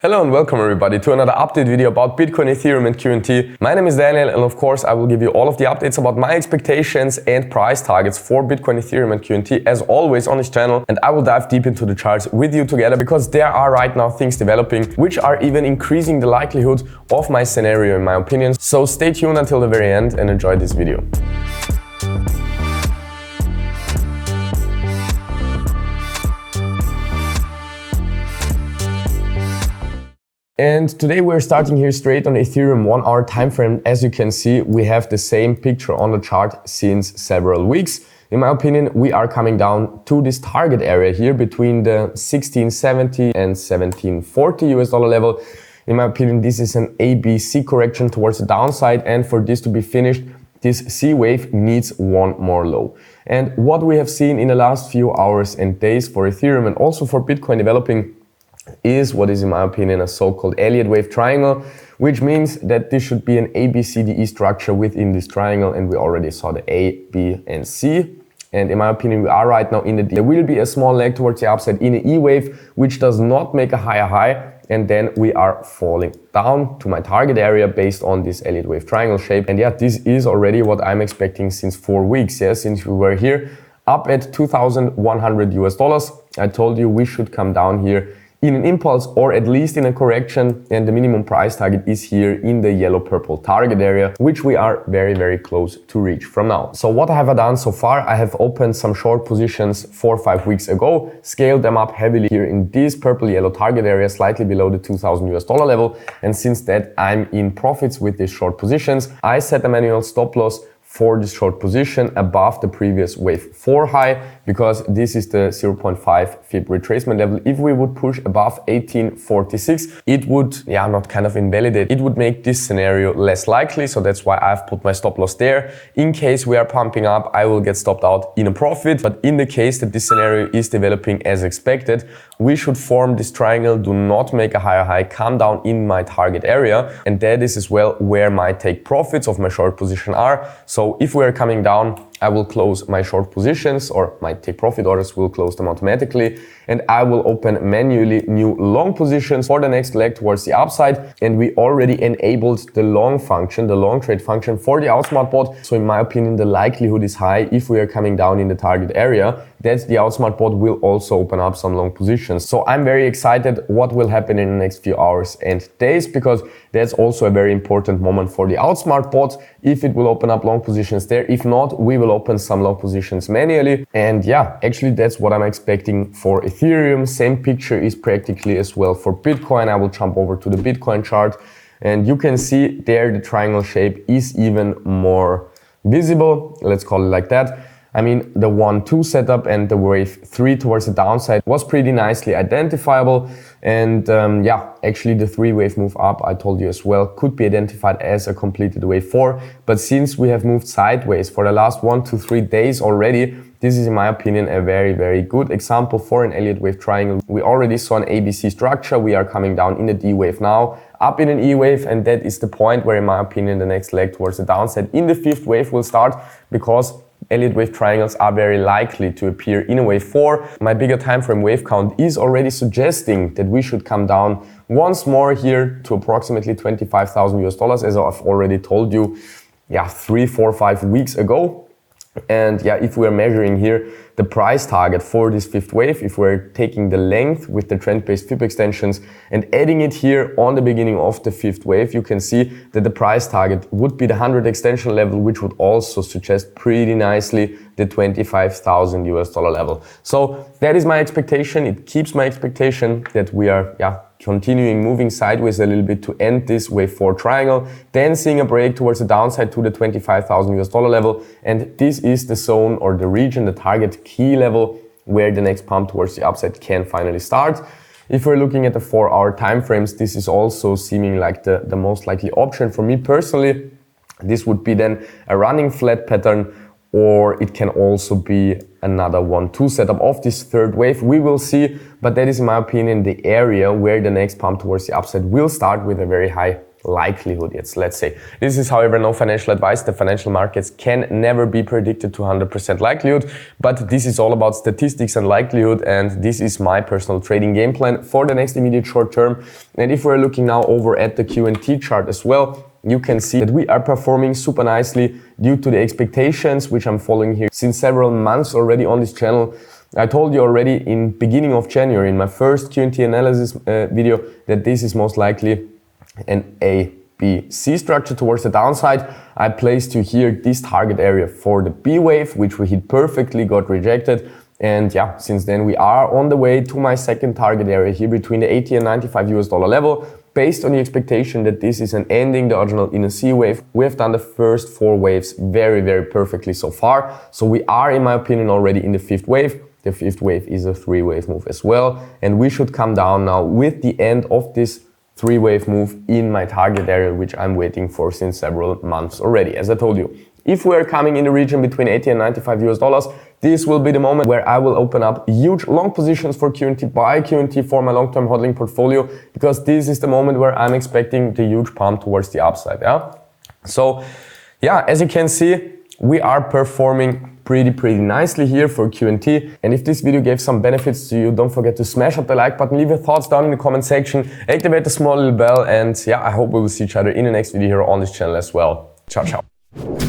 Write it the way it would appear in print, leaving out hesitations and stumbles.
Hello and welcome everybody to another update video about Bitcoin, Ethereum and Quant. My name is Daniel and of course I will give you all of the updates about my expectations and price targets for Bitcoin, Ethereum and Quant as always on this channel, and I will dive deep into the charts with you together because there are right now things developing which are even increasing the likelihood of my scenario in my opinion. So stay tuned until the very end and enjoy this video. And today we're starting here straight on Ethereum 1 hour time frame. As you can see, we have the same picture on the chart since several weeks. In my opinion, we are coming down to this target area here between the 1670 and 1740 US dollar level. In my opinion, this is an ABC correction towards the downside, and for this to be finished, this C wave needs one more low. And what we have seen in the last few hours and days for Ethereum and also for Bitcoin developing is what is in my opinion a so-called Elliott wave triangle, which means that this should be an ABCDE structure within this triangle, and we already saw the A, B and C. And in my opinion, we are right now in the D. There will be a small leg towards the upside in the E wave, which does not make a higher high, and then we are falling down to my target area based on this Elliott wave triangle shape. And yeah, this is already what I'm expecting since 4 weeks. Yeah, since we were here up at 2,100 US dollars, I told you we should come down here in an impulse or at least in a correction, and the minimum price target is here in the yellow purple target area, which we are very close to reach from now. So what have I done so far? I have opened some short positions 4 or 5 weeks ago, scaled them up heavily here in this purple yellow target area slightly below the 2,000 US dollar level, and since that I'm in profits with these short positions. I set a manual stop loss for this short position above the previous wave 4 high, because this is the 0.5 fib retracement level. If we would push above 1846, it would not kind of invalidate, it would make this scenario less likely. So that's why I've put my stop loss there. In case we are pumping up, I will get stopped out in a profit, but in the case that this scenario is developing as expected, we should form this triangle, do not make a higher high, come down in my target area, and that is as well where my take profits of my short position are. So if we are coming down, I will close my short positions, or my take profit orders will close them automatically, and I will open manually new long positions for the next leg towards the upside. And we already enabled the long function, the long trade function for the Outsmart bot. So in my opinion, the likelihood is high if we are coming down in the target area that the Outsmart bot will also open up some long positions. So I'm very excited what will happen in the next few hours and days, because that's also a very important moment for the Outsmart bot, if it will open up long positions there. If not, we will open some long positions manually. And yeah, actually that's what I'm expecting for Ethereum. Same picture is practically as well for Bitcoin. I will jump over to the Bitcoin chart, and you can see there the triangle shape is even more visible, let's call it like that. I mean, the 1-2 setup and the wave 3 towards the downside was pretty nicely identifiable. And actually the 3 wave move up, I told you as well, could be identified as a completed wave 4. But since we have moved sideways for the last 1 to 3 days already, this is in my opinion a very good example for an Elliott wave triangle. We already saw an ABC structure. We are coming down in the D wave now, up in an E wave, and that is the point where in my opinion the next leg towards the downside in the 5th wave will start, because Elliott wave triangles are very likely to appear in a wave 4. My bigger time frame wave count is already suggesting that we should come down once more here to approximately 25,000 US dollars, as I've already told you 3, 4, 5 weeks ago. And if we are measuring here the price target for this 5th wave, if we're taking the length with the trend-based fib extensions and adding it here on the beginning of the 5th wave, you can see that the price target would be the 100 extension level, which would also suggest pretty nicely the 25,000 US dollar level. So that is my expectation. It keeps my expectation that we are continuing moving sideways a little bit to end this wave 4 triangle, then seeing a break towards the downside to the 25,000 US dollar level. And this is the zone or the region, the target key level, where the next pump towards the upside can finally start. If we're looking at the 4 hour time frames, this is also seeming like the most likely option for me personally. This would be then a running flat pattern, or it can also be another 1-2 setup of this 3rd wave. We will see, but that is in my opinion the area where the next pump towards the upside will start with a very high likelihood yet, let's say. This is, however, no financial advice. The financial markets can never be predicted to 100% likelihood, but this is all about statistics and likelihood, and this is my personal trading game plan for the next immediate short term. And if we're looking now over at the QNT chart as well, you can see that we are performing super nicely due to the expectations which I'm following here since several months already on this channel. I told you already in beginning of January in my first QNT analysis video that this is most likely an A, B, C structure towards the downside. I placed you here this target area for the B wave, which we hit perfectly, got rejected. And yeah, since then we are on the way to my second target area here between the 80 and 95 US dollar level. Based on the expectation that this is an ending diagonal in a C wave, we have done the first 4 waves very, very perfectly so far. So we are, in my opinion, already in the 5th wave. The 5th wave is a 3-wave move as well. And we should come down now with the end of this 3-wave move in my target area, which I'm waiting for since several months already. As I told you, if we're coming in the region between 80 and 95 US dollars, this will be the moment where I will open up huge long positions for QNT, buy QNT for my long-term hodling portfolio, because this is the moment where I'm expecting the huge pump towards the upside. Yeah. So yeah, as you can see, we are performing pretty nicely here for QNT. And if this video gave some benefits to you, don't forget to smash up the like button, leave your thoughts down in the comment section, activate the small little bell, and yeah, I hope we will see each other in the next video here on this channel as well. Ciao, ciao.